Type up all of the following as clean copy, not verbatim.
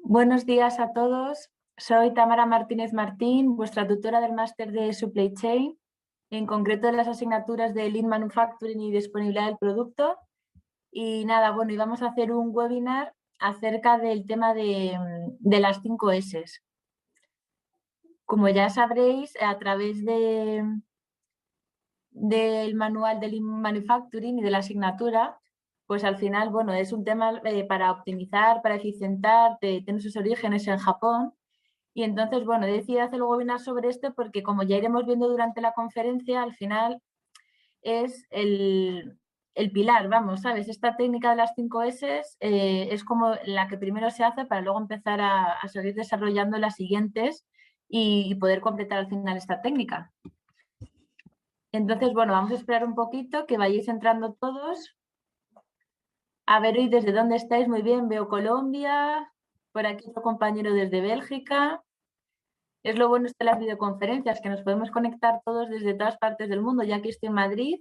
Buenos días a todos. Soy Tamara Martínez Martín, vuestra tutora del máster de Supply Chain, en concreto de las asignaturas de Lean Manufacturing y disponibilidad del producto. Y nada, bueno, íbamos a hacer un webinar acerca del tema de las 5 S. Como ya sabréis, a través del manual de Lean Manufacturing y de la asignatura, pues al final, bueno, es un tema para optimizar, para eficientar, tiene sus orígenes en Japón. Y entonces, bueno, he decidido hacer el webinar sobre esto porque, como ya iremos viendo durante la conferencia, al final es el pilar, vamos, ¿sabes? Esta técnica de las 5 S es como la que primero se hace para luego empezar a seguir desarrollando las siguientes y poder completar al final esta técnica. Entonces, bueno, vamos a esperar un poquito que vayáis entrando todos. A ver hoy desde dónde estáis. Muy bien, veo Colombia, por aquí otro compañero desde Bélgica. Es lo bueno de las videoconferencias, que nos podemos conectar todos desde todas partes del mundo, ya que estoy en Madrid.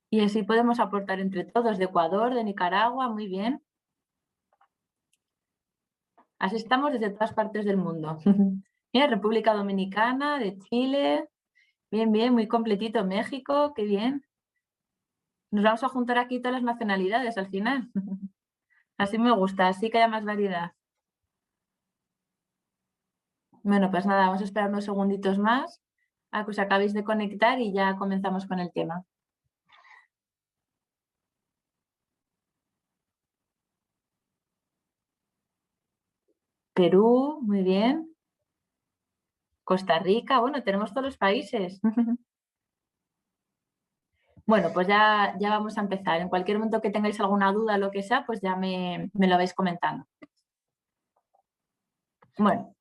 Y así podemos aportar entre todos, de Ecuador, de Nicaragua, muy bien. Así estamos desde todas partes del mundo. Bien, República Dominicana, de Chile. Bien, bien, muy completito. México, qué bien. Nos vamos a juntar aquí todas las nacionalidades al final. Así me gusta, así que haya más variedad. Bueno, pues nada, vamos a esperar unos segunditos más a que os acabéis de conectar y ya comenzamos con el tema. Perú, muy bien. Costa Rica, bueno, tenemos todos los países. Bueno, pues ya vamos a empezar. En cualquier momento que tengáis alguna duda o lo que sea, pues ya me lo vais comentando. Bueno,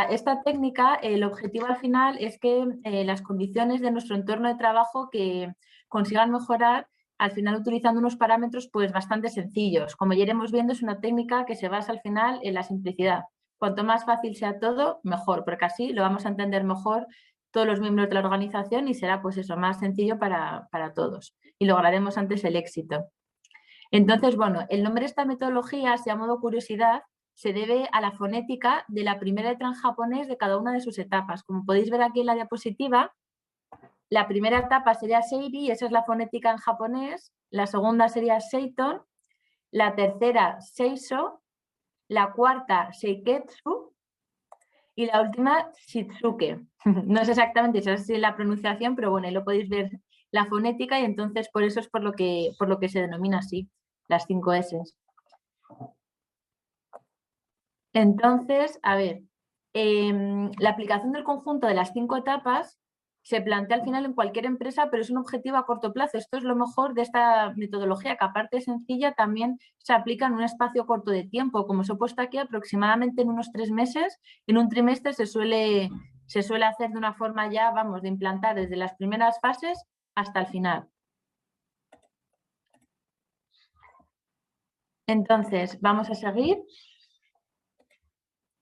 esta técnica, el objetivo al final es que las condiciones de nuestro entorno de trabajo que consigan mejorar, al final utilizando unos parámetros pues bastante sencillos. Como ya iremos viendo, es una técnica que se basa al final en la simplicidad. Cuanto más fácil sea todo, mejor, porque así lo vamos a entender mejor todos los miembros de la organización y será pues eso, más sencillo para todos y lograremos antes el éxito. Entonces, bueno, el nombre de esta metodología, si a modo curiosidad, se debe a la fonética de la primera letra en japonés de cada una de sus etapas. Como podéis ver aquí en la diapositiva, la primera etapa sería Seiri, esa es la fonética en japonés, la segunda sería Seiton, la tercera Seiso, la cuarta Seiketsu y la última Shitsuke. No sé exactamente si es la pronunciación, pero bueno, ahí lo podéis ver la fonética y entonces por eso es por lo que se denomina así, las 5 S. Entonces, a ver, la aplicación del conjunto de las 5 etapas se plantea al final en cualquier empresa, pero es un objetivo a corto plazo. Esto es lo mejor de esta metodología, que aparte de sencilla, también se aplica en un espacio corto de tiempo. Como os he puesto aquí, aproximadamente en unos 3 meses, en un trimestre se suele hacer de una forma ya, vamos, de implantar desde las primeras fases hasta el final. Entonces, vamos a seguir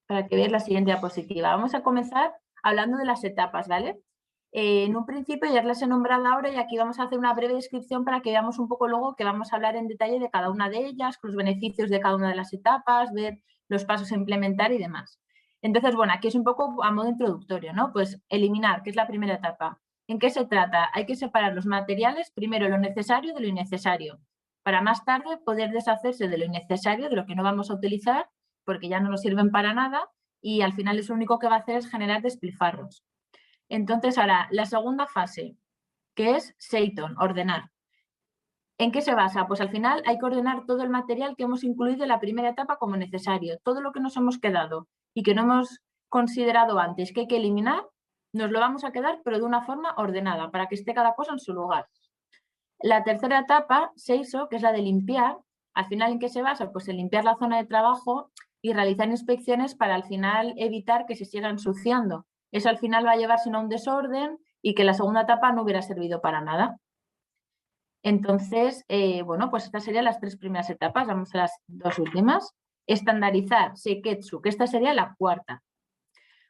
para que veáis la siguiente diapositiva. Vamos a comenzar hablando de las etapas, ¿vale? En un principio ya las he nombrado ahora y aquí vamos a hacer una breve descripción para que veamos un poco luego que vamos a hablar en detalle de cada una de ellas, con los beneficios de cada una de las etapas, ver los pasos a implementar y demás. Entonces, bueno, aquí es un poco a modo introductorio, ¿no? Pues eliminar, que es la primera etapa. ¿En qué se trata? Hay que separar los materiales, primero lo necesario de lo innecesario, para más tarde poder deshacerse de lo innecesario, de lo que no vamos a utilizar, porque ya no nos sirven para nada y al final es lo único que va a hacer es generar despilfarros. Entonces, ahora, la segunda fase, que es Seiton, ordenar. ¿En qué se basa? Pues al final hay que ordenar todo el material que hemos incluido en la primera etapa como necesario. Todo lo que nos hemos quedado y que no hemos considerado antes que hay que eliminar, nos lo vamos a quedar, pero de una forma ordenada, para que esté cada cosa en su lugar. La tercera etapa, Seiso, que es la de limpiar, al final ¿en qué se basa? Pues en limpiar la zona de trabajo y realizar inspecciones para al final evitar que se siga ensuciando. Eso al final va a llevar sino a un desorden y que la segunda etapa no hubiera servido para nada. Entonces, bueno, pues estas serían las 3 primeras etapas. Vamos a las 2 últimas. Estandarizar, Seiketsu, que esta sería la cuarta.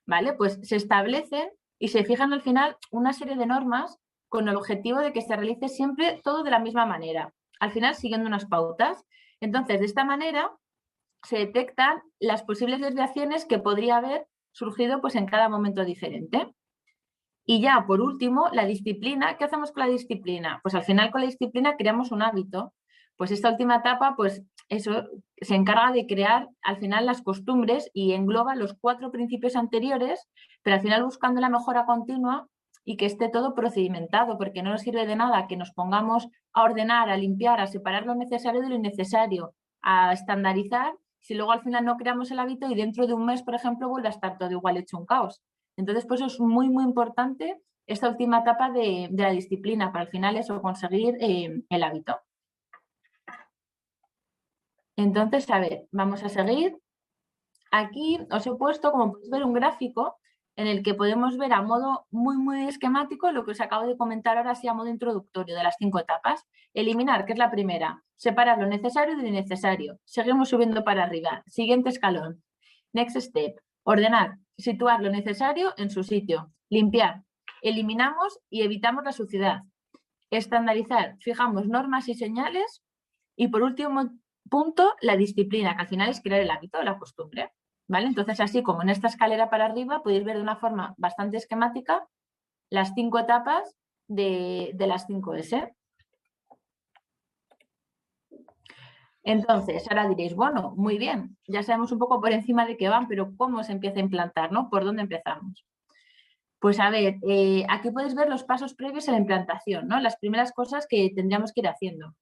¿Vale? Pues se establecen y se fijan al final una serie de normas con el objetivo de que se realice siempre todo de la misma manera. Al final, siguiendo unas pautas. Entonces, de esta manera se detectan las posibles desviaciones que podría haber surgido pues, en cada momento diferente. Y ya, por último, la disciplina. ¿Qué hacemos con la disciplina? Pues al final con la disciplina creamos un hábito. Pues esta última etapa, pues eso se encarga de crear al final las costumbres y engloba los 4 principios anteriores, pero al final buscando la mejora continua y que esté todo procedimentado, porque no nos sirve de nada que nos pongamos a ordenar, a limpiar, a separar lo necesario de lo innecesario, a estandarizar, si luego al final no creamos el hábito y dentro de un mes, por ejemplo, vuelve a estar todo igual hecho un caos. Entonces, pues eso es muy, muy importante esta última etapa de la disciplina para al final eso, conseguir el hábito. Entonces, a ver, vamos a seguir. Aquí os he puesto, como podéis ver, un gráfico en el que podemos ver a modo muy, muy esquemático lo que os acabo de comentar ahora, así a modo introductorio de las 5 etapas. Eliminar, que es la primera. Separar lo necesario de lo innecesario. Seguimos subiendo para arriba. Siguiente escalón. Next step. Ordenar. Situar lo necesario en su sitio. Limpiar. Eliminamos y evitamos la suciedad. Estandarizar. Fijamos normas y señales. Y por último punto, la disciplina, que al final es crear el hábito, la costumbre. ¿Vale? Entonces, así como en esta escalera para arriba, podéis ver de una forma bastante esquemática las 5 etapas de las 5S. Entonces, ahora diréis, bueno, muy bien, ya sabemos un poco por encima de qué van, pero ¿cómo se empieza a implantar, no? ¿Por dónde empezamos? Pues a ver, aquí podéis ver los pasos previos a la implantación, ¿no? Las primeras cosas que tendríamos que ir haciendo.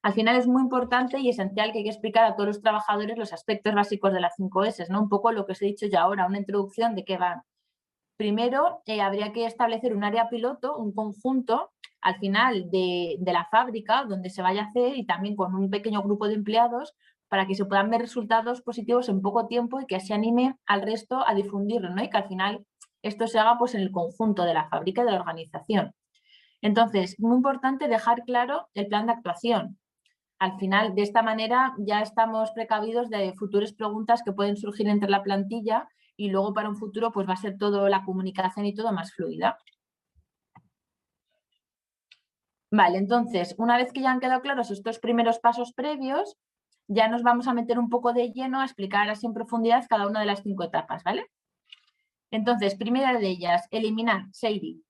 Al final es muy importante y esencial que hay que explicar a todos los trabajadores los aspectos básicos de las 5S, ¿no? Un poco lo que os he dicho ya ahora, una introducción de qué van. Primero, habría que establecer un área piloto, un conjunto, al final de la fábrica donde se vaya a hacer y también con un pequeño grupo de empleados para que se puedan ver resultados positivos en poco tiempo y que se anime al resto a difundirlo, ¿no? Y que al final esto se haga pues, en el conjunto de la fábrica y de la organización. Entonces, muy importante dejar claro el plan de actuación. Al final, de esta manera, ya estamos precavidos de futuras preguntas que pueden surgir entre la plantilla y luego para un futuro pues va a ser toda la comunicación y todo más fluida. Vale, entonces, una vez que ya han quedado claros estos primeros pasos previos, ya nos vamos a meter un poco de lleno a explicar así en profundidad cada una de las 5 etapas, ¿vale? Entonces, primera de ellas, eliminar, Seiri.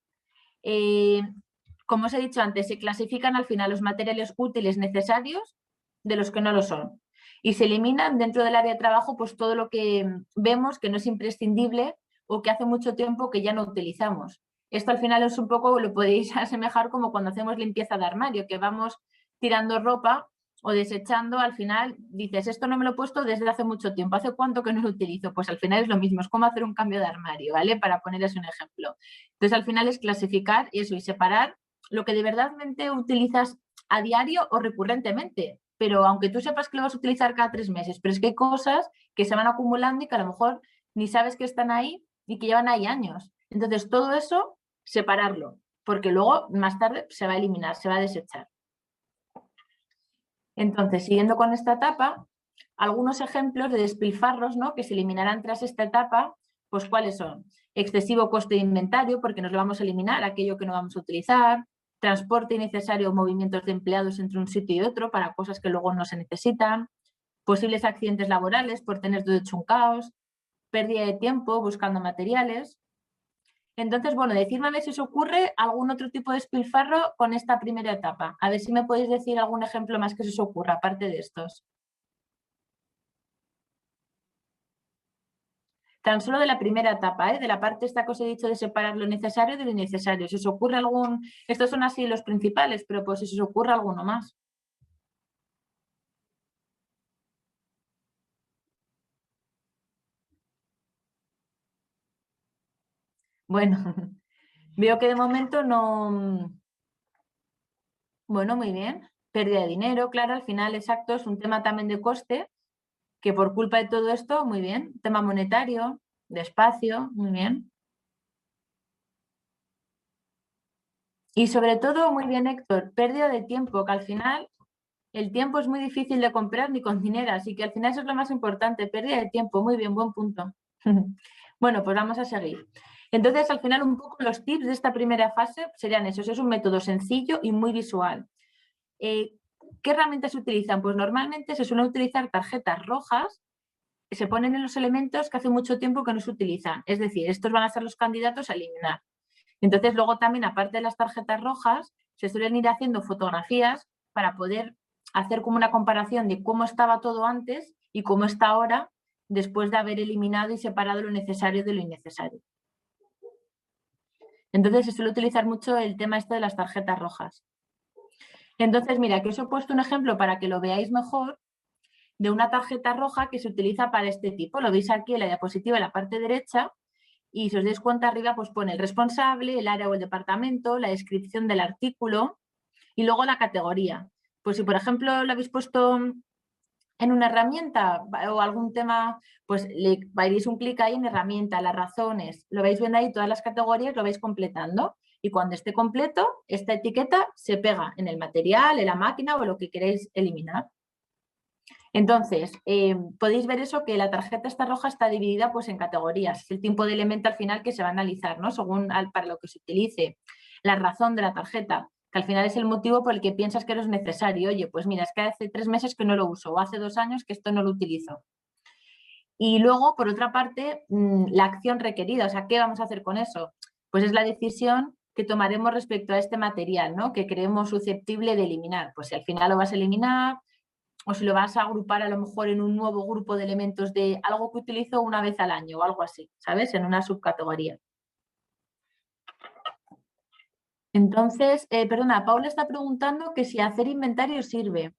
Como os he dicho antes, se clasifican al final los materiales útiles necesarios de los que no lo son. Y se eliminan dentro del área de trabajo pues todo lo que vemos que no es imprescindible o que hace mucho tiempo que ya no utilizamos. Esto al final es un poco, lo podéis asemejar como cuando hacemos limpieza de armario, que vamos tirando ropa o desechando, al final dices, esto no me lo he puesto desde hace mucho tiempo, ¿hace cuánto que no lo utilizo? Pues al final es lo mismo, es como hacer un cambio de armario, ¿vale? Para ponerles un ejemplo. Entonces al final es clasificar eso y separar lo que de verdad utilizas a diario o recurrentemente. Pero aunque tú sepas que lo vas a utilizar cada 3 meses, pero es que hay cosas que se van acumulando y que a lo mejor ni sabes que están ahí y que llevan ahí años. Entonces todo eso, separarlo, porque luego más tarde se va a eliminar, se va a desechar. Entonces, siguiendo con esta etapa, algunos ejemplos de despilfarros, ¿no?, que se eliminarán tras esta etapa, pues ¿cuáles son? Excesivo coste de inventario, porque nos lo vamos a eliminar, aquello que no vamos a utilizar, transporte innecesario o movimientos de empleados entre un sitio y otro para cosas que luego no se necesitan, posibles accidentes laborales por tener todo hecho un caos, pérdida de tiempo buscando materiales. Entonces, bueno, decidme a ver si os ocurre algún otro tipo de despilfarro con esta primera etapa. A ver si me podéis decir algún ejemplo más que se os ocurra, aparte de estos. Tan solo de la primera etapa, de la parte esta que os he dicho de separar lo necesario de lo innecesario. Si os ocurre algún, estos son así los principales, pero pues si os ocurre alguno más. Bueno, veo que de momento no. Bueno, muy bien. Pérdida de dinero, claro, al final, exacto, es un tema también de coste, que por culpa de todo esto, muy bien. Tema monetario, de espacio, muy bien. Y sobre todo, muy bien, Héctor, pérdida de tiempo, que al final el tiempo es muy difícil de comprar ni con dinero, así que al final eso es lo más importante, pérdida de tiempo, muy bien, buen punto. Bueno, pues vamos a seguir. Entonces, al final, un poco los tips de esta primera fase serían esos. Es un método sencillo y muy visual. ¿Qué herramientas se utilizan? Pues normalmente se suelen utilizar tarjetas rojas que se ponen en los elementos que hace mucho tiempo que no se utilizan. Es decir, estos van a ser los candidatos a eliminar. Entonces, luego también, aparte de las tarjetas rojas, se suelen ir haciendo fotografías para poder hacer como una comparación de cómo estaba todo antes y cómo está ahora, después de haber eliminado y separado lo necesario de lo innecesario. Entonces, se suele utilizar mucho el tema este de las tarjetas rojas. Entonces, mira, que os he puesto un ejemplo para que lo veáis mejor de una tarjeta roja que se utiliza para este tipo. Lo veis aquí en la diapositiva, en la parte derecha, y si os dais cuenta arriba, pues pone el responsable, el área o el departamento, la descripción del artículo y luego la categoría. Pues si, por ejemplo, lo habéis puesto en una herramienta o algún tema, pues le daréis un clic ahí en herramienta, las razones, lo vais viendo ahí, todas las categorías, lo vais completando. Y cuando esté completo, esta etiqueta se pega en el material, en la máquina o lo que queréis eliminar. Entonces, podéis ver eso, que la tarjeta esta roja está dividida pues, en categorías. Es el tipo de elemento al final que se va a analizar, ¿no? Según para lo que se utilice. La razón de la tarjeta, que al final es el motivo por el que piensas que no es necesario. Oye, pues mira, es que hace 3 meses que no lo uso o hace 2 años que esto no lo utilizo. Y luego, por otra parte, la acción requerida. O sea, ¿qué vamos a hacer con eso? Pues es la decisión que tomaremos respecto a este material, ¿no? Que creemos susceptible de eliminar. Pues si al final lo vas a eliminar, o si lo vas a agrupar a lo mejor en un nuevo grupo de elementos de algo que utilizo una vez al año o algo así, ¿sabes? En una subcategoría. Entonces, perdona, Paula está preguntando que si hacer inventario sirve.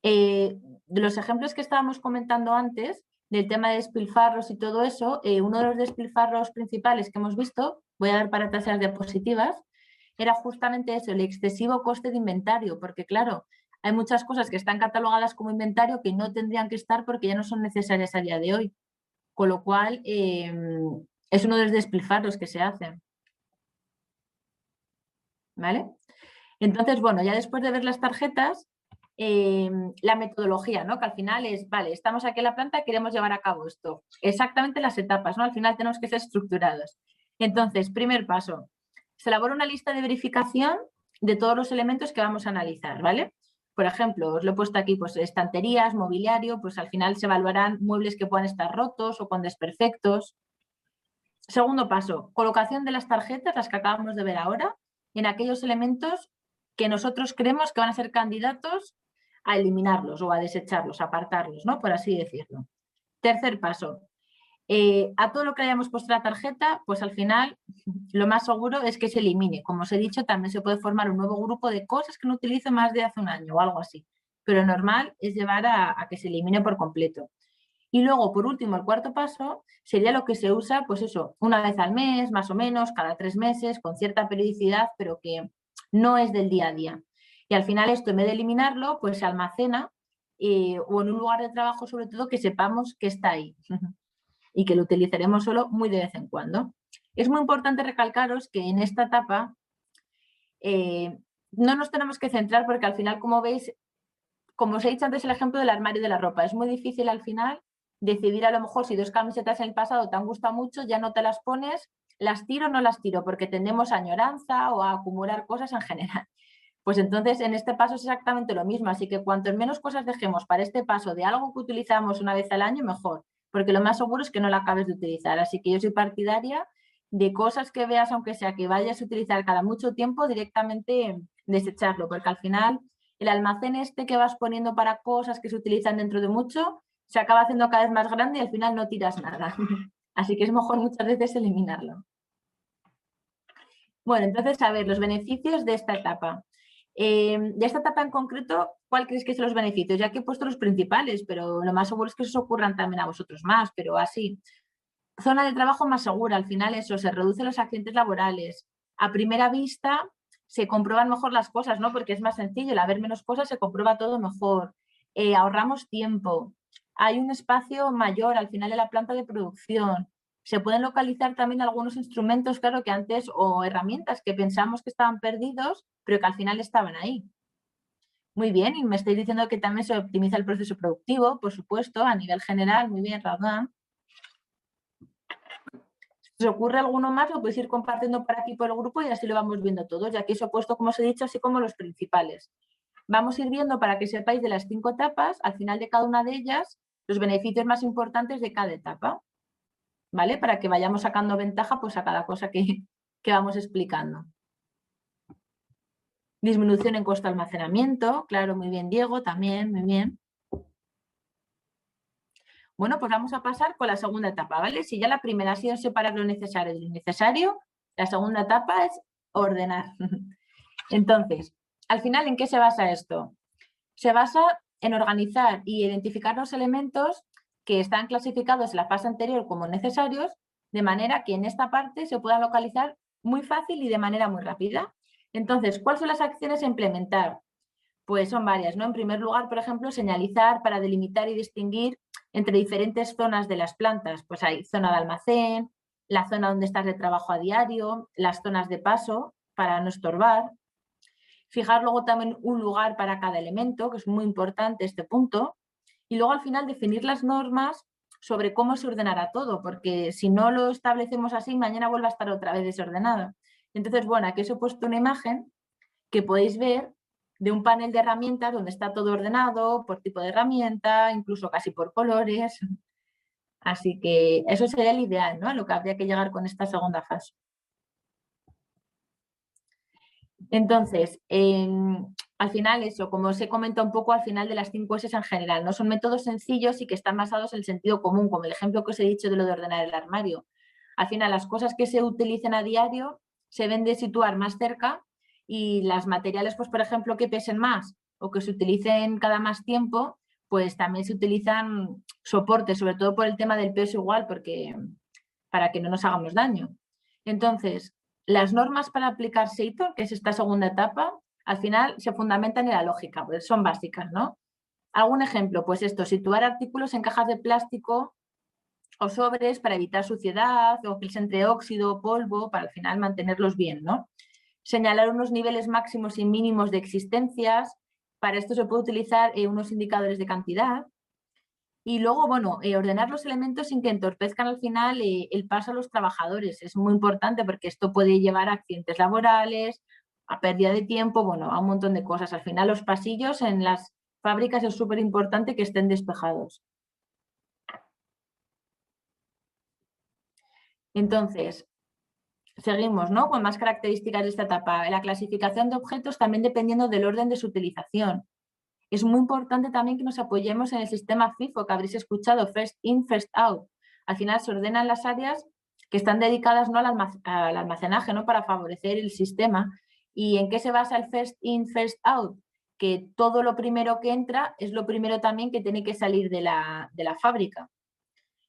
De los ejemplos que estábamos comentando antes, del tema de despilfarros y todo eso, uno de los despilfarros principales que hemos visto, voy a dar para atrás las diapositivas, era justamente eso, el excesivo coste de inventario, porque claro, hay muchas cosas que están catalogadas como inventario que no tendrían que estar porque ya no son necesarias a día de hoy. Con lo cual, es uno de los despilfarros que se hacen. ¿Vale? Entonces, bueno, ya después de ver las tarjetas, la metodología, ¿no? Que al final es, vale, estamos aquí en la planta, queremos llevar a cabo esto. Exactamente las etapas, ¿no? Al final tenemos que ser estructurados. Entonces, primer paso, se elabora una lista de verificación de todos los elementos que vamos a analizar, ¿vale? Por ejemplo, os lo he puesto aquí, pues estanterías, mobiliario, pues al final se evaluarán muebles que puedan estar rotos o con desperfectos. Segundo paso, colocación de las tarjetas, las que acabamos de ver ahora, en aquellos elementos que nosotros creemos que van a ser candidatos a eliminarlos o a desecharlos, a apartarlos, ¿no? Por así decirlo. Tercer paso, a todo lo que hayamos puesto en la tarjeta, pues al final lo más seguro es que se elimine. Como os he dicho, también se puede formar un nuevo grupo de cosas que no utilice más de hace un año o algo así. Pero normal es llevar a que se elimine por completo. Y luego, por último, el cuarto paso sería lo que se usa, pues eso, una vez al mes, más o menos, cada 3 meses, con cierta periodicidad, pero que no es del día a día. Y al final esto, en vez de eliminarlo, pues se almacena o en un lugar de trabajo, sobre todo, que sepamos que está ahí y que lo utilizaremos solo muy de vez en cuando. Es muy importante recalcaros que en esta etapa no nos tenemos que centrar porque al final, como veis, como os he dicho antes el ejemplo del armario de la ropa, es muy difícil al final decidir a lo mejor si 2 camisetas en el pasado te han gustado mucho, ya no te las pones, las tiro o no las tiro, porque tendemos a añoranza o a acumular cosas en general. Pues entonces en este paso es exactamente lo mismo, así que cuanto menos cosas dejemos para este paso de algo que utilizamos una vez al año, mejor, porque lo más seguro es que no la acabes de utilizar. Así que yo soy partidaria de cosas que veas, aunque sea que vayas a utilizar cada mucho tiempo, directamente desecharlo, porque al final el almacén este que vas poniendo para cosas que se utilizan dentro de mucho se acaba haciendo cada vez más grande y al final no tiras nada. Así que es mejor muchas veces eliminarlo. Bueno, entonces, a ver, los beneficios de esta etapa. De esta etapa en concreto, ¿cuál creéis que son los beneficios? Ya que he puesto los principales, pero lo más seguro es que os ocurran también a vosotros más, pero así. Zona de trabajo más segura, al final eso, se reducen los accidentes laborales. A primera vista se comprueban mejor las cosas, ¿no? Porque es más sencillo, al haber menos cosas se comprueba todo mejor. Ahorramos tiempo. Hay un espacio mayor al final de la planta de producción. Se pueden localizar también algunos instrumentos, claro, que antes, o herramientas que pensamos que estaban perdidos, pero que al final estaban ahí. Muy bien, y me estáis diciendo que también se optimiza el proceso productivo, por supuesto, a nivel general. Muy bien, Radán. Si os ocurre alguno más, lo podéis ir compartiendo por aquí por el grupo y así lo vamos viendo todos. Y aquí os he puesto, como os he dicho, así como los principales. Vamos a ir viendo para que sepáis de las 5 etapas, al final de cada una de ellas, los beneficios más importantes de cada etapa, ¿vale? Para que vayamos sacando ventaja pues, a cada cosa que vamos explicando. Disminución en costo de almacenamiento, claro, muy bien, Diego, también, muy bien. Bueno, pues vamos a pasar con la segunda etapa, ¿vale? Si ya la primera ha sido separar lo necesario de lo innecesario, la segunda etapa es ordenar. Entonces, al final, ¿en qué se basa esto? Se basa en organizar y identificar los elementos que están clasificados en la fase anterior como necesarios, de manera que en esta parte se puedan localizar muy fácil y de manera muy rápida. Entonces, ¿cuáles son las acciones a implementar? Pues son varias, ¿no? En primer lugar, por ejemplo, señalizar para delimitar y distinguir entre diferentes zonas de las plantas. Pues hay zona de almacén, la zona donde estás de trabajo a diario, las zonas de paso para no estorbar. Fijar luego también un lugar para cada elemento, que es muy importante este punto. Y luego al final definir las normas sobre cómo se ordenará todo, porque si no lo establecemos así, mañana vuelve a estar otra vez desordenado. Entonces, bueno, aquí os he puesto una imagen que podéis ver de un panel de herramientas donde está todo ordenado por tipo de herramienta, incluso casi por colores. Así que eso sería el ideal, ¿no? A lo que habría que llegar con esta segunda fase. Entonces, al final eso, como os he comentado un poco al final de las 5 S en general, ¿no? Son métodos sencillos y que están basados en el sentido común, como el ejemplo que os he dicho de lo de ordenar el armario. Al final, las cosas que se utilicen a diario se deben de situar más cerca y las materiales, pues por ejemplo, que pesen más o que se utilicen cada más tiempo, pues también se utilizan soportes, sobre todo por el tema del peso igual, porque para que no nos hagamos daño. Entonces, las normas para aplicar SEITO, que es esta segunda etapa, al final se fundamentan en la lógica, pues son básicas, ¿no? Algún ejemplo, pues esto, situar artículos en cajas de plástico o sobres para evitar suciedad o que entre óxido o polvo para al final mantenerlos bien, ¿no? Señalar unos niveles máximos y mínimos de existencias, para esto se puede utilizar unos indicadores de cantidad. Y luego, bueno, ordenar los elementos sin que entorpezcan al final el paso a los trabajadores. Es muy importante porque esto puede llevar a accidentes laborales, a pérdida de tiempo, bueno, a un montón de cosas. Al final los pasillos en las fábricas es súper importante que estén despejados. Entonces, seguimos, ¿no? Con más características de esta etapa. La clasificación de objetos también dependiendo del orden de su utilización. Es muy importante también que nos apoyemos en el sistema FIFO que habréis escuchado, First In, First Out. Al final se ordenan las áreas que están dedicadas ¿no? al almacenaje, ¿no? Para favorecer el sistema. ¿Y en qué se basa el First In, First Out? Que todo lo primero que entra es lo primero también que tiene que salir de la fábrica.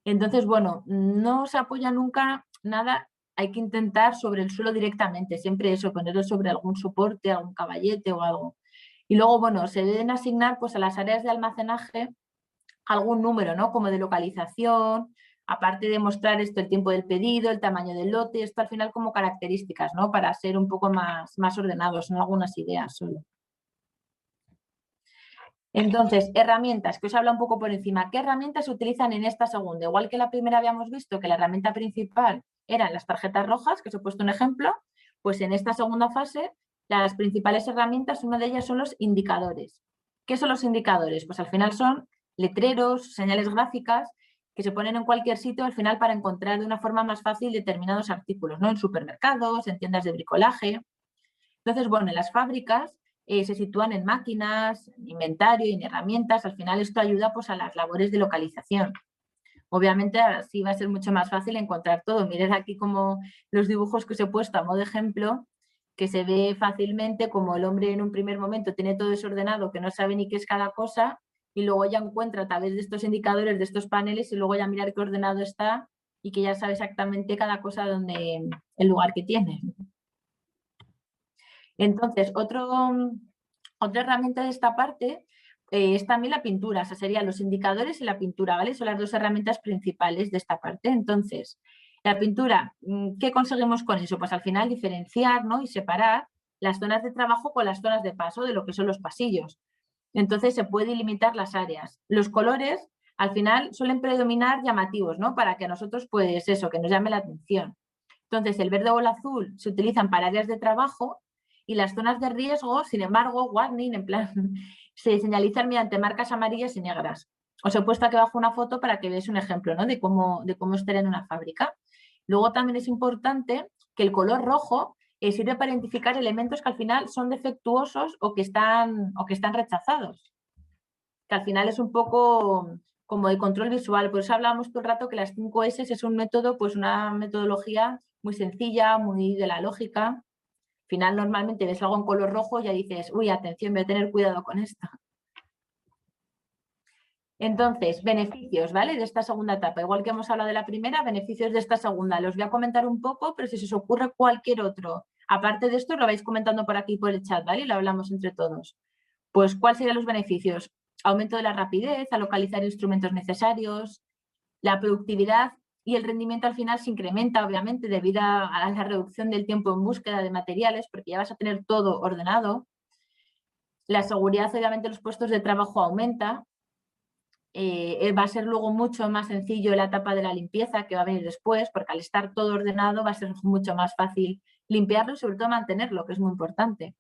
Entonces, bueno, no se apoya nunca nada, hay que intentar sobre el suelo directamente, siempre eso, ponerlo sobre algún soporte, algún caballete o algo. Y luego, bueno, se deben asignar pues, a las áreas de almacenaje algún número, ¿no? Como de localización, aparte de mostrar esto, el tiempo del pedido, el tamaño del lote, esto al final como características, ¿no? Para ser un poco más ordenados, son algunas ideas solo. Entonces, herramientas, que os habla un poco por encima. ¿Qué herramientas se utilizan en esta segunda? Igual que la primera habíamos visto que la herramienta principal eran las tarjetas rojas, que os he puesto un ejemplo, pues en esta segunda fase las principales herramientas, una de ellas son los indicadores. ¿Qué son los indicadores? Pues al final son letreros, señales gráficas que se ponen en cualquier sitio al final para encontrar de una forma más fácil determinados artículos, ¿no? En supermercados, en tiendas de bricolaje. Entonces, bueno, en las fábricas se sitúan en máquinas, en inventario y en herramientas. Al final esto ayuda pues, a las labores de localización. Obviamente así va a ser mucho más fácil encontrar todo. Mirad aquí como los dibujos que os he puesto a modo de ejemplo, que se ve fácilmente como el hombre en un primer momento tiene todo desordenado, que no sabe ni qué es cada cosa, y luego ya encuentra a través de estos indicadores, de estos paneles, y luego ya mirar qué ordenado está y que ya sabe exactamente cada cosa donde el lugar que tiene. Entonces, otra herramienta de esta parte es también la pintura, o sea, serían los indicadores y la pintura, ¿vale? Son las dos herramientas principales de esta parte. Entonces, la pintura, ¿qué conseguimos con eso? Pues al final diferenciar, ¿no? Y separar las zonas de trabajo con las zonas de paso de lo que son los pasillos. Entonces, se puede limitar las áreas. Los colores, al final, suelen predominar llamativos, ¿no? Para que a nosotros, pues eso, que nos llame la atención. Entonces, el verde o el azul se utilizan para áreas de trabajo Y las zonas de riesgo, sin embargo, warning, en plan, se señalizan mediante marcas amarillas y negras. Os he puesto aquí abajo una foto para que veáis un ejemplo, ¿no? de cómo estar en una fábrica. Luego también es importante que el color rojo sirve para identificar elementos que al final son defectuosos o que están rechazados. Que al final es un poco como de control visual. Por eso hablábamos todo el rato que las 5 S es un método, pues una metodología muy sencilla, muy de la lógica. Al final normalmente ves algo en color rojo y ya dices, uy, atención, voy a tener cuidado con esto. Entonces, beneficios, ¿vale? De esta segunda etapa. Igual que hemos hablado de la primera, beneficios de esta segunda. Los voy a comentar un poco, pero si se os ocurre cualquier otro, aparte de esto, lo vais comentando por aquí por el chat, ¿vale? Y lo hablamos entre todos. Pues, ¿cuáles serían los beneficios? Aumento de la rapidez, a localizar instrumentos necesarios, la productividad y el rendimiento al final se incrementa, obviamente, debido a la reducción del tiempo en búsqueda de materiales, porque ya vas a tener todo ordenado. La seguridad, obviamente, los puestos de trabajo aumenta. Va a ser luego mucho más sencillo la etapa de la limpieza que va a venir después, porque al estar todo ordenado va a ser mucho más fácil limpiarlo y sobre todo mantenerlo, que es muy importante.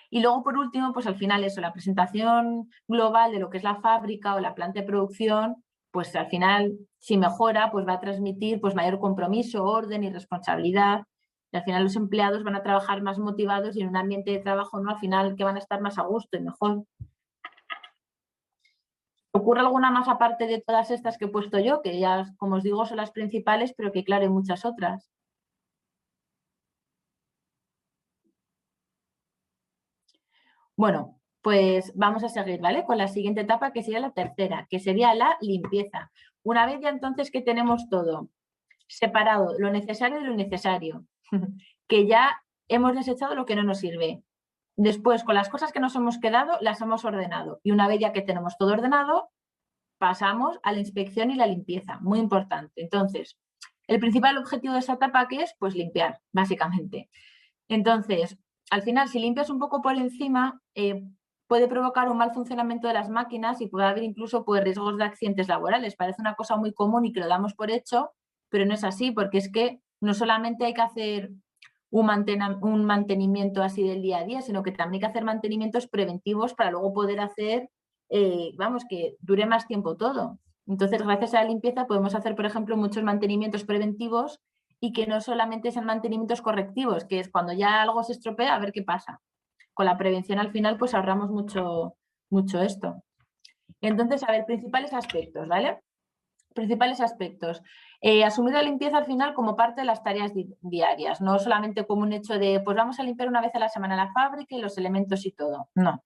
Y luego, por último, pues al final eso, la presentación global de lo que es la fábrica o la planta de producción, pues al final, si mejora, pues va a transmitir pues mayor compromiso, orden y responsabilidad. Y al final los empleados van a trabajar más motivados y en un ambiente de trabajo, ¿no? Al final que van a estar más a gusto y mejor. ¿Ocurre alguna más aparte de todas estas que he puesto yo? Que ya, como os digo, son las principales, pero que claro, hay muchas otras. Bueno, pues vamos a seguir, ¿vale? Con la siguiente etapa, que sería la tercera, que sería la limpieza. Una vez ya entonces que tenemos todo separado, lo necesario de lo innecesario, que ya hemos desechado lo que no nos sirve. Después, con las cosas que nos hemos quedado, las hemos ordenado. Y una vez ya que tenemos todo ordenado, pasamos a la inspección y la limpieza, muy importante. Entonces, el principal objetivo de esta etapa, ¿qué es? Pues limpiar, básicamente. Entonces, al final, si limpias un poco por encima, puede provocar un mal funcionamiento de las máquinas y puede haber incluso pues, riesgos de accidentes laborales. Parece una cosa muy común y que lo damos por hecho, pero no es así, porque es que no solamente hay que hacer un mantenimiento así del día a día, sino que también hay que hacer mantenimientos preventivos para luego poder hacer, vamos, que dure más tiempo todo. Entonces, gracias a la limpieza podemos hacer, por ejemplo, muchos mantenimientos preventivos y que no solamente sean mantenimientos correctivos, que es cuando ya algo se estropea, a ver qué pasa. Con la prevención al final, pues ahorramos mucho esto. Entonces, a ver, principales aspectos, ¿vale? Principales aspectos. Asumir la limpieza al final como parte de las tareas diarias, no solamente como un hecho de, pues vamos a limpiar una vez a la semana la fábrica y los elementos y todo. No.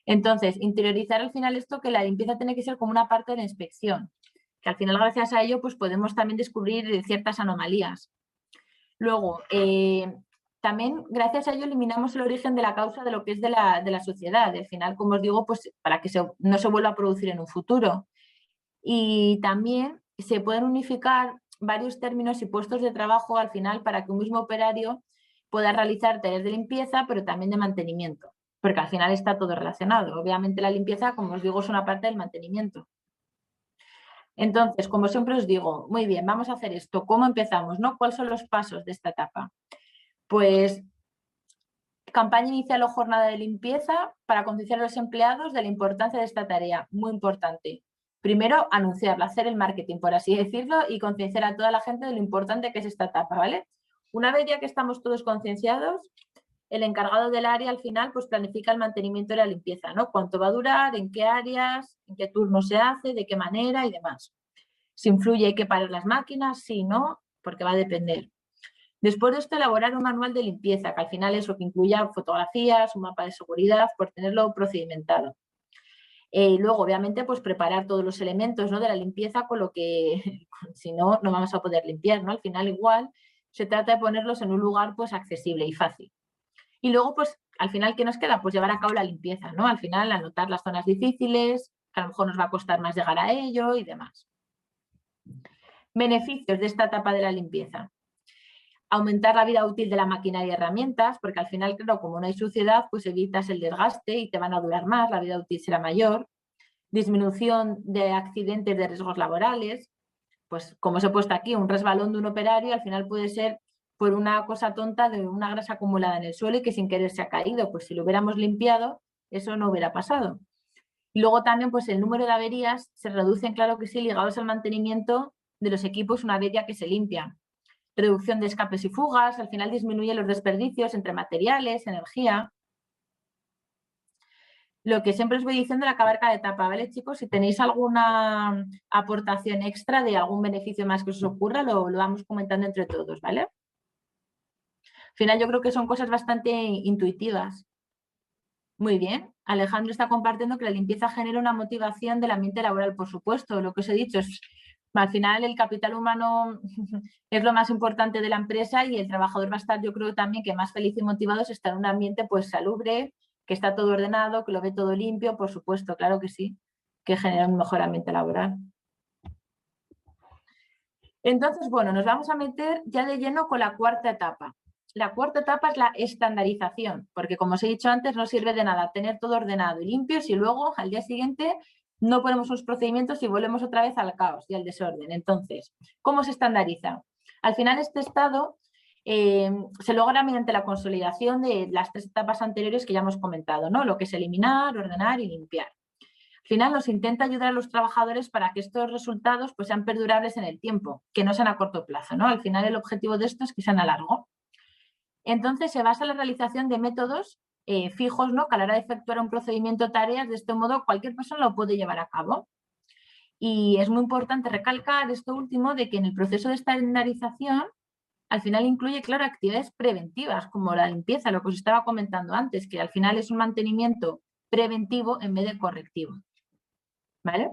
Entonces, interiorizar al final esto que la limpieza tiene que ser como una parte de la inspección, que al final gracias a ello pues podemos también descubrir ciertas anomalías. Luego, también gracias a ello eliminamos el origen de la causa de lo que es de la suciedad. Al final, como os digo, pues para que no se vuelva a producir en un futuro. Y también se pueden unificar varios términos y puestos de trabajo al final para que un mismo operario pueda realizar tareas de limpieza, pero también de mantenimiento, porque al final está todo relacionado. Obviamente la limpieza, como os digo, es una parte del mantenimiento. Entonces, como siempre os digo, muy bien, vamos a hacer esto. ¿Cómo empezamos? ¿No? ¿Cuáles son los pasos de esta etapa? Pues campaña inicial o jornada de limpieza para concienciar a los empleados de la importancia de esta tarea, muy importante. Primero, anunciarla, hacer el marketing, por así decirlo, y concienciar a toda la gente de lo importante que es esta etapa, ¿vale? Una vez ya que estamos todos concienciados, el encargado del área al final pues planifica el mantenimiento de la limpieza, ¿no? Cuánto va a durar, en qué áreas, en qué turno se hace, de qué manera y demás. Si influye, hay que parar las máquinas, si no, porque va a depender. Después de esto, elaborar un manual de limpieza, que al final eso que incluya fotografías, un mapa de seguridad, por tenerlo procedimentado. Luego, obviamente, pues preparar todos los elementos, ¿no? de la limpieza, con lo que, si no, no vamos a poder limpiar, ¿no? Al final, igual, se trata de ponerlos en un lugar pues accesible y fácil. Y luego, pues, al final, ¿qué nos queda? Pues llevar a cabo la limpieza, ¿no? Al final, anotar las zonas difíciles, que a lo mejor nos va a costar más llegar a ello y demás. Beneficios de esta etapa de la limpieza. Aumentar la vida útil de la maquinaria y herramientas, porque al final, claro, como no hay suciedad, pues evitas el desgaste y te van a durar más, la vida útil será mayor. Disminución de accidentes de riesgos laborales, pues como os he puesto aquí, un resbalón de un operario al final puede ser por una cosa tonta de una grasa acumulada en el suelo y que sin querer se ha caído. Pues si lo hubiéramos limpiado, eso no hubiera pasado. Y luego también pues el número de averías se reducen, claro que sí, ligados al mantenimiento de los equipos una vez ya que se limpian. Reducción de escapes y fugas, al final disminuye los desperdicios entre materiales, energía. Lo que siempre os voy diciendo al acabar cada etapa, ¿vale, chicos? Si tenéis alguna aportación extra de algún beneficio más que os ocurra, lo vamos comentando entre todos, ¿vale? Al final yo creo que son cosas bastante intuitivas. Muy bien. Alejandro está compartiendo que la limpieza genera una motivación del ambiente laboral, por supuesto. Lo que os he dicho es, al final el capital humano es lo más importante de la empresa y el trabajador va a estar, yo creo también que más feliz y motivado es estar en un ambiente pues salubre, que está todo ordenado, que lo ve todo limpio, por supuesto, claro que sí, que genera un mejor ambiente laboral. Entonces, bueno, nos vamos a meter ya de lleno con la cuarta etapa. La cuarta etapa es la estandarización, porque como os he dicho antes, no sirve de nada tener todo ordenado y limpio si luego al día siguiente no ponemos unos procedimientos y volvemos otra vez al caos y al desorden. Entonces, ¿cómo se estandariza? Al final este estado se logra mediante la consolidación de las tres etapas anteriores que ya hemos comentado, ¿no? Lo que es eliminar, ordenar y limpiar. Al final nos intenta ayudar a los trabajadores para que estos resultados pues, sean perdurables en el tiempo, que no sean a corto plazo, ¿no? Al final el objetivo de esto es que sean a largo. Entonces se basa en la realización de métodos fijos, ¿no? Que a la hora de efectuar un procedimiento o tareas, de este modo cualquier persona lo puede llevar a cabo. Y es muy importante recalcar esto último de que en el proceso de estandarización al final incluye, claro, actividades preventivas como la limpieza, lo que os estaba comentando antes, que al final es un mantenimiento preventivo en vez de correctivo. ¿Vale?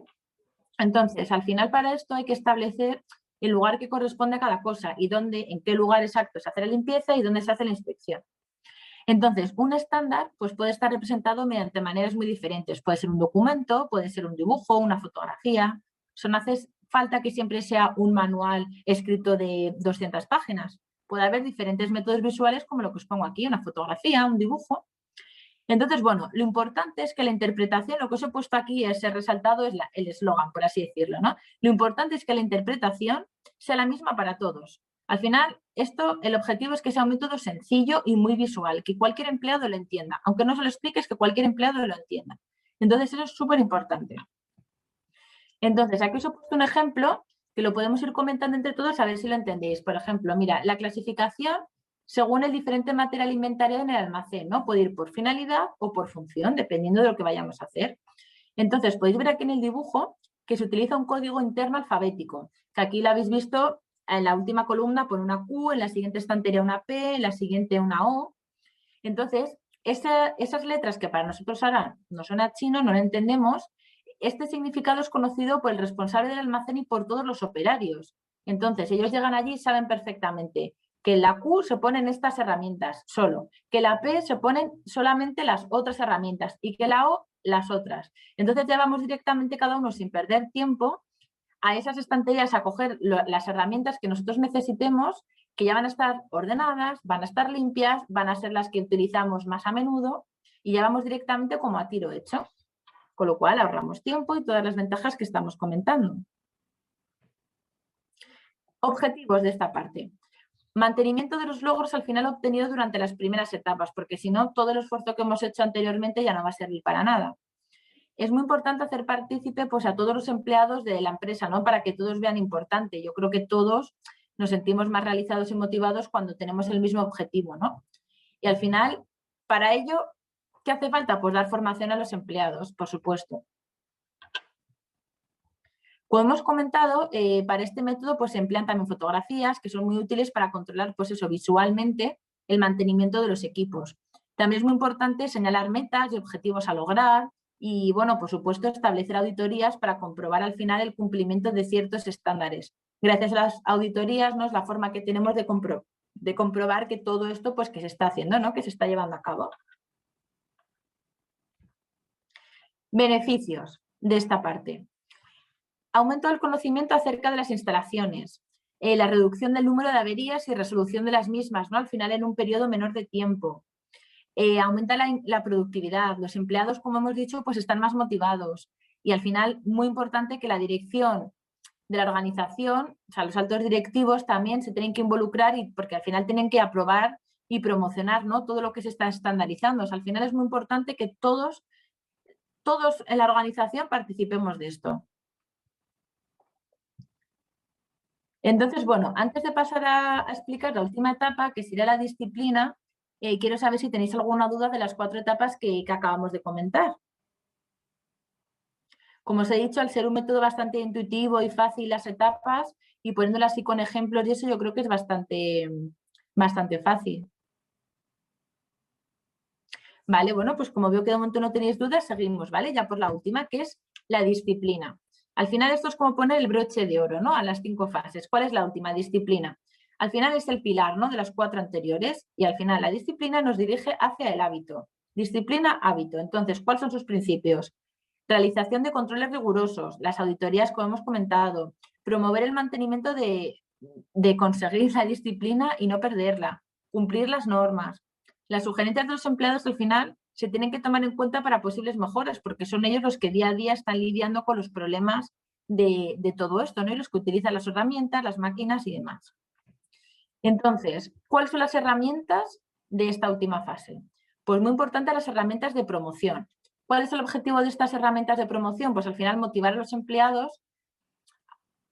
Entonces, al final para esto hay que establecer el lugar que corresponde a cada cosa y dónde, en qué lugar exacto se hace la limpieza y dónde se hace la inspección. Entonces, un estándar pues, puede estar representado mediante maneras muy diferentes. Puede ser un documento, puede ser un dibujo, una fotografía. No hace falta que siempre sea un manual escrito de 200 páginas. Puede haber diferentes métodos visuales como lo que os pongo aquí, una fotografía, un dibujo. Entonces, bueno, lo importante es que la interpretación, lo que os he puesto aquí, ese resaltado, es el eslogan, por así decirlo, ¿no? Lo importante es que la interpretación sea la misma para todos. Al final, el objetivo es que sea un método sencillo y muy visual, que cualquier empleado lo entienda. Aunque no se lo expliques, que cualquier empleado lo entienda. Entonces, eso es súper importante. Entonces, aquí os he puesto un ejemplo que lo podemos ir comentando entre todos a ver si lo entendéis. Por ejemplo, mira, la clasificación según el diferente material alimentario en el almacén, ¿no? Puede ir por finalidad o por función, dependiendo de lo que vayamos a hacer. Entonces, podéis ver aquí en el dibujo que se utiliza un código interno alfabético, que aquí lo habéis visto en la última columna por una Q, en la siguiente estantería una P, en la siguiente una O. Entonces, esas letras que para nosotros ahora no suena chino, no lo entendemos, este significado es conocido por el responsable del almacén y por todos los operarios. Entonces, ellos llegan allí y saben perfectamente que en la Q se ponen estas herramientas solo, que la P se ponen solamente las otras herramientas y que la O las otras. Entonces ya vamos directamente cada uno sin perder tiempo a esas estanterías a coger las herramientas que nosotros necesitemos, que ya van a estar ordenadas, van a estar limpias, van a ser las que utilizamos más a menudo y ya vamos directamente como a tiro hecho. Con lo cual ahorramos tiempo y todas las ventajas que estamos comentando. Objetivos de esta parte. Mantenimiento de los logros al final obtenidos durante las primeras etapas, porque si no, todo el esfuerzo que hemos hecho anteriormente ya no va a servir para nada. Es muy importante hacer partícipe pues, a todos los empleados de la empresa, ¿no? Para que todos vean importante. Yo creo que todos nos sentimos más realizados y motivados cuando tenemos el mismo objetivo, ¿no? Y al final, para ello, ¿qué hace falta? Pues dar formación a los empleados, por supuesto. Como hemos comentado, para este método pues, se emplean también fotografías que son muy útiles para controlar pues, eso, visualmente el mantenimiento de los equipos. También es muy importante señalar metas y objetivos a lograr y, bueno, por supuesto, establecer auditorías para comprobar al final el cumplimiento de ciertos estándares. Gracias a las auditorías, ¿no? Es la forma que tenemos de comprobar que todo esto pues, que se está haciendo, ¿no? Que se está llevando a cabo. Beneficios de esta parte. Aumento del conocimiento acerca de las instalaciones, la reducción del número de averías y resolución de las mismas, ¿no? Al final en un periodo menor de tiempo. Aumenta la productividad, los empleados, como hemos dicho, pues están más motivados y al final muy importante que la dirección de la organización, o sea, los altos directivos también se tienen que involucrar porque al final tienen que aprobar y promocionar, ¿no?, todo lo que se está estandarizando. O sea, al final es muy importante que todos en la organización participemos de esto. Entonces, bueno, antes de pasar a explicar la última etapa, que sería la disciplina, quiero saber si tenéis alguna duda de las 4 etapas que acabamos de comentar. Como os he dicho, al ser un método bastante intuitivo y fácil las etapas y poniéndolo así con ejemplos y eso, yo creo que es bastante fácil. Vale, bueno, pues como veo que de momento no tenéis dudas, seguimos, ¿vale? Ya por la última, que es la disciplina. Al final esto es como poner el broche de oro, ¿no?, a las 5 fases. ¿Cuál es la última? Disciplina. Al final es el pilar, ¿no?, de las 4 anteriores y al final la disciplina nos dirige hacia el hábito. Disciplina, hábito. Entonces, ¿cuáles son sus principios? Realización de controles rigurosos, las auditorías, como hemos comentado, promover el mantenimiento de conseguir la disciplina y no perderla, cumplir las normas. Las sugerencias de los empleados al final se tienen que tomar en cuenta para posibles mejoras, porque son ellos los que día a día están lidiando con los problemas de todo esto, ¿no?, y los que utilizan las herramientas, las máquinas y demás. Entonces, ¿cuáles son las herramientas de esta última fase? Pues muy importante, las herramientas de promoción. ¿Cuál es el objetivo de estas herramientas de promoción? Pues al final motivar a los empleados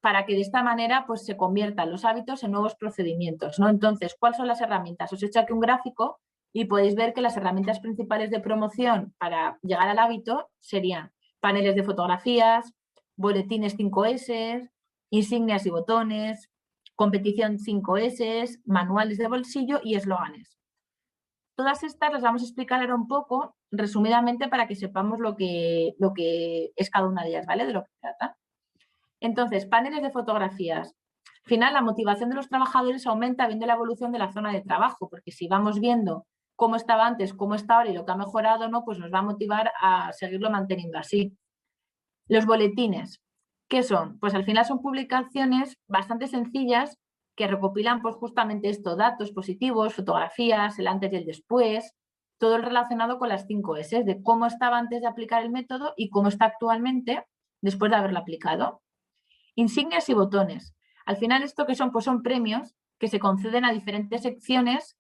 para que de esta manera pues se conviertan los hábitos en nuevos procedimientos, ¿no? Entonces, ¿cuáles son las herramientas? Os he hecho aquí un gráfico y podéis ver que las herramientas principales de promoción para llegar al hábito serían paneles de fotografías, boletines 5S, insignias y botones, competición 5S, manuales de bolsillo y eslóganes. Todas estas las vamos a explicar ahora un poco, resumidamente, para que sepamos lo que es cada una de ellas, ¿vale?, de lo que trata. Entonces, paneles de fotografías. Al final, la motivación de los trabajadores aumenta viendo la evolución de la zona de trabajo, porque si vamos viendo cómo estaba antes, cómo está ahora y lo que ha mejorado, ¿no?, pues nos va a motivar a seguirlo manteniendo así. Los boletines, ¿qué son? Pues al final son publicaciones bastante sencillas que recopilan pues justamente esto, datos positivos, fotografías, el antes y el después, todo relacionado con las 5 S, de cómo estaba antes de aplicar el método y cómo está actualmente después de haberlo aplicado. Insignias y botones. Al final, ¿esto qué son? Pues son premios que se conceden a diferentes secciones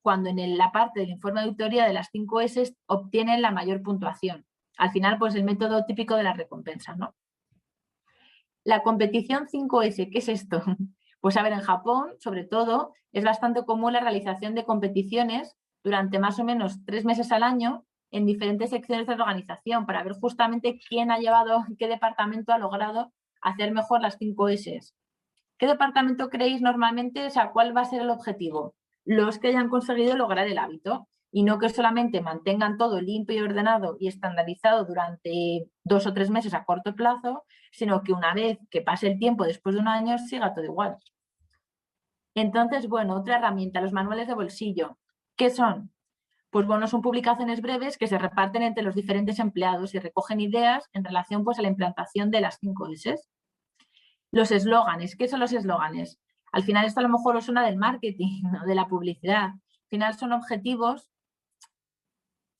cuando en la parte del informe de auditoría de las 5 S obtienen la mayor puntuación. Al final, pues el método típico de las recompensas, ¿no? La competición 5S, ¿qué es esto? Pues a ver, en Japón, sobre todo, es bastante común la realización de competiciones durante más o menos 3 meses al año en diferentes secciones de la organización para ver justamente quién ha llevado, qué departamento ha logrado hacer mejor las 5 S. ¿Qué departamento creéis normalmente? O sea, ¿cuál va a ser el objetivo? Los que hayan conseguido lograr el hábito y no que solamente mantengan todo limpio y ordenado y estandarizado durante 2 o 3 meses a corto plazo, sino que una vez que pase el tiempo, después de un año, siga todo igual. Entonces, bueno, otra herramienta, los manuales de bolsillo. ¿Qué son? Pues bueno, son publicaciones breves que se reparten entre los diferentes empleados y recogen ideas en relación pues a la implantación de las 5 S. Los eslóganes, ¿qué son los eslóganes? Al final esto a lo mejor os suena del marketing, ¿no?, de la publicidad. Al final son objetivos.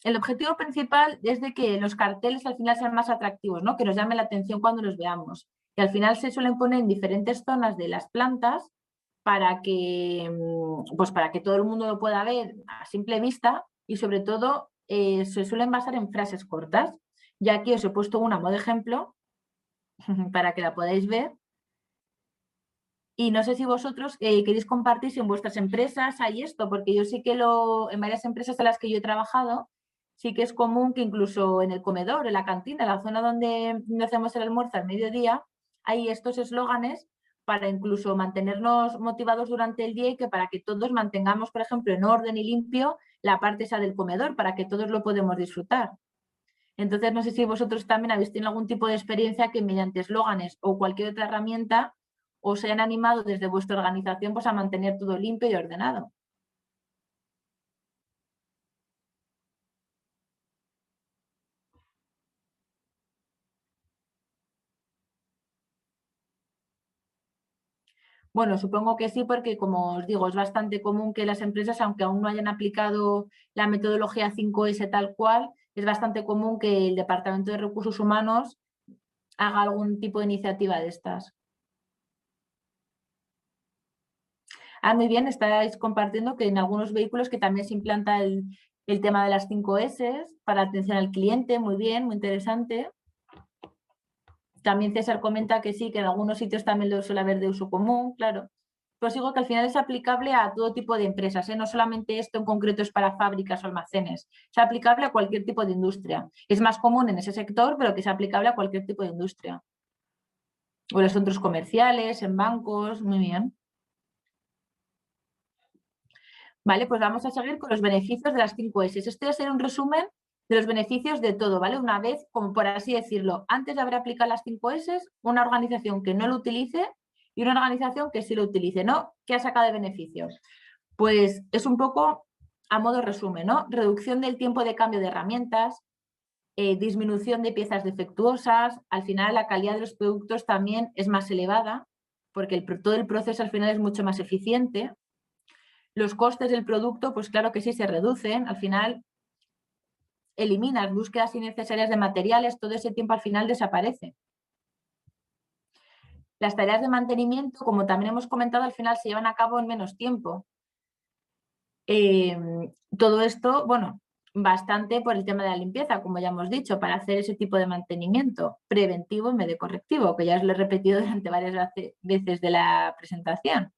El objetivo principal es de que los carteles al final sean más atractivos, ¿no?, que nos llame la atención cuando los veamos. Y al final se suelen poner en diferentes zonas de las plantas para que todo el mundo lo pueda ver a simple vista y sobre todo se suelen basar en frases cortas. Y aquí os he puesto una a modo de ejemplo para que la podáis ver. Y no sé si vosotros queréis compartir si en vuestras empresas hay esto, porque yo sí que en varias empresas en las que yo he trabajado, sí que es común que incluso en el comedor, en la cantina, en la zona donde hacemos el almuerzo al mediodía, hay estos eslóganes para incluso mantenernos motivados durante el día y que para que todos mantengamos, por ejemplo, en orden y limpio la parte esa del comedor, para que todos lo podamos disfrutar. Entonces, no sé si vosotros también habéis tenido algún tipo de experiencia que mediante eslóganes o cualquier otra herramienta os hayan animado desde vuestra organización pues, a mantener todo limpio y ordenado. Bueno, supongo que sí, porque como os digo, es bastante común que las empresas, aunque aún no hayan aplicado la metodología 5S tal cual, es bastante común que el Departamento de Recursos Humanos haga algún tipo de iniciativa de estas. Muy bien, estáis compartiendo que en algunos vehículos que también se implanta el tema de las 5S para atención al cliente, muy bien, muy interesante. También César comenta que sí, que en algunos sitios también lo suele haber de uso común, claro. Pues digo que al final es aplicable a todo tipo de empresas, ¿eh? No solamente esto en concreto es para fábricas o almacenes, es aplicable a cualquier tipo de industria. Es más común en ese sector, pero que es aplicable a cualquier tipo de industria. O en los centros comerciales, en bancos, muy bien. Vale, pues vamos a seguir con los beneficios de las 5S. Este va a ser un resumen de los beneficios de todo, ¿vale? Una vez, como por así decirlo, antes de haber aplicado las 5S, una organización que no lo utilice y una organización que sí lo utilice, ¿no? ¿Qué ha sacado de beneficios? Pues es un poco a modo resumen, ¿no? Reducción del tiempo de cambio de herramientas, disminución de piezas defectuosas, al final la calidad de los productos también es más elevada porque todo el proceso al final es mucho más eficiente. Los costes del producto, pues claro que sí se reducen, al final eliminas búsquedas innecesarias de materiales, todo ese tiempo al final desaparece. Las tareas de mantenimiento, como también hemos comentado, al final se llevan a cabo en menos tiempo. Todo esto, bueno, bastante por el tema de la limpieza, como ya hemos dicho, para hacer ese tipo de mantenimiento preventivo en vez de correctivo, que ya os lo he repetido durante varias veces de la presentación.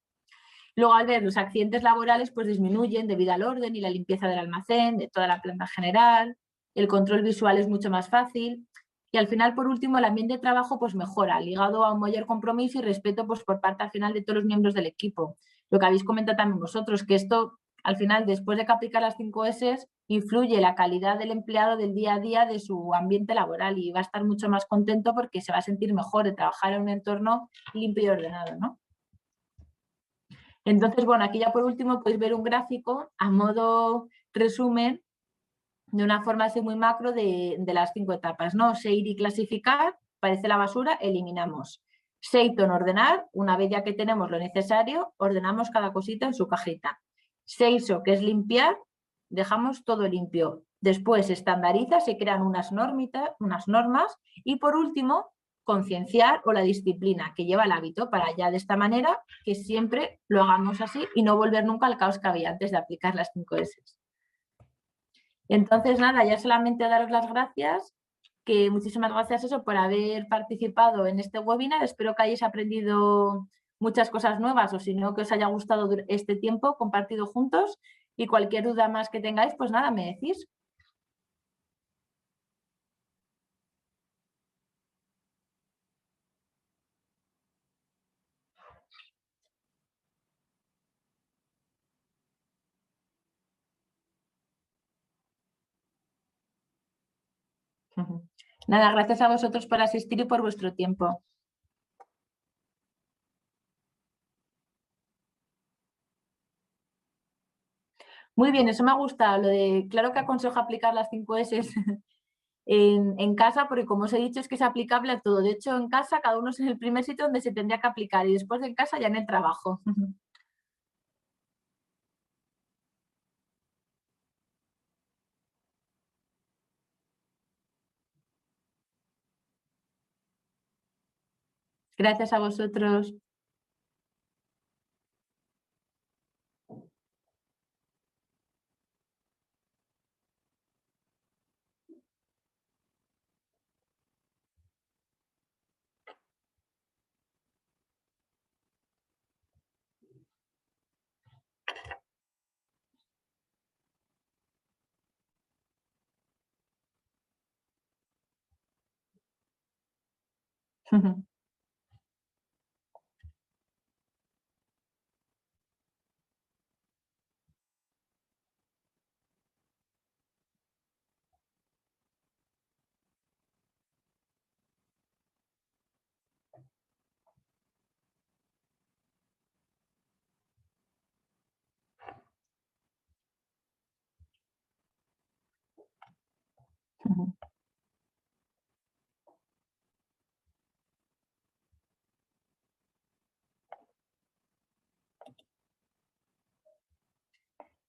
Luego, al ver los accidentes laborales, pues disminuyen debido al orden y la limpieza del almacén, de toda la planta general, el control visual es mucho más fácil y al final, por último, el ambiente de trabajo pues mejora, ligado a un mayor compromiso y respeto pues por parte al final de todos los miembros del equipo. Lo que habéis comentado también vosotros, que esto al final, después de que aplicar las 5S, influye la calidad del empleado del día a día de su ambiente laboral y va a estar mucho más contento porque se va a sentir mejor de trabajar en un entorno limpio y ordenado, ¿no? Entonces, bueno, aquí ya por último podéis ver un gráfico a modo resumen de una forma así muy macro de las 5 etapas, ¿no? Seir y clasificar, parece la basura, eliminamos. Seiton, ordenar, una vez ya que tenemos lo necesario, ordenamos cada cosita en su cajita. Seiso, que es limpiar, dejamos todo limpio. Después se estandariza, se crean unas normas y por último concienciar o la disciplina que lleva el hábito para ya de esta manera que siempre lo hagamos así y no volver nunca al caos que había antes de aplicar las 5S. Entonces, nada, ya solamente daros las gracias, que muchísimas gracias eso por haber participado en este webinar. Espero que hayáis aprendido muchas cosas nuevas o si no, que os haya gustado este tiempo compartido juntos y cualquier duda más que tengáis, pues nada, me decís. Nada, gracias a vosotros por asistir y por vuestro tiempo. Muy bien, eso me ha gustado, lo de, claro que aconsejo aplicar las 5S en casa, porque como os he dicho es que es aplicable a todo. De hecho, en casa cada uno es en el primer sitio donde se tendría que aplicar y después en casa ya en el trabajo. Gracias a vosotros.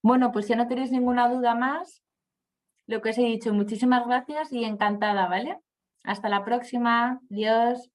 Bueno, pues si no tenéis ninguna duda más, lo que os he dicho, muchísimas gracias y encantada, ¿vale? Hasta la próxima. Adiós.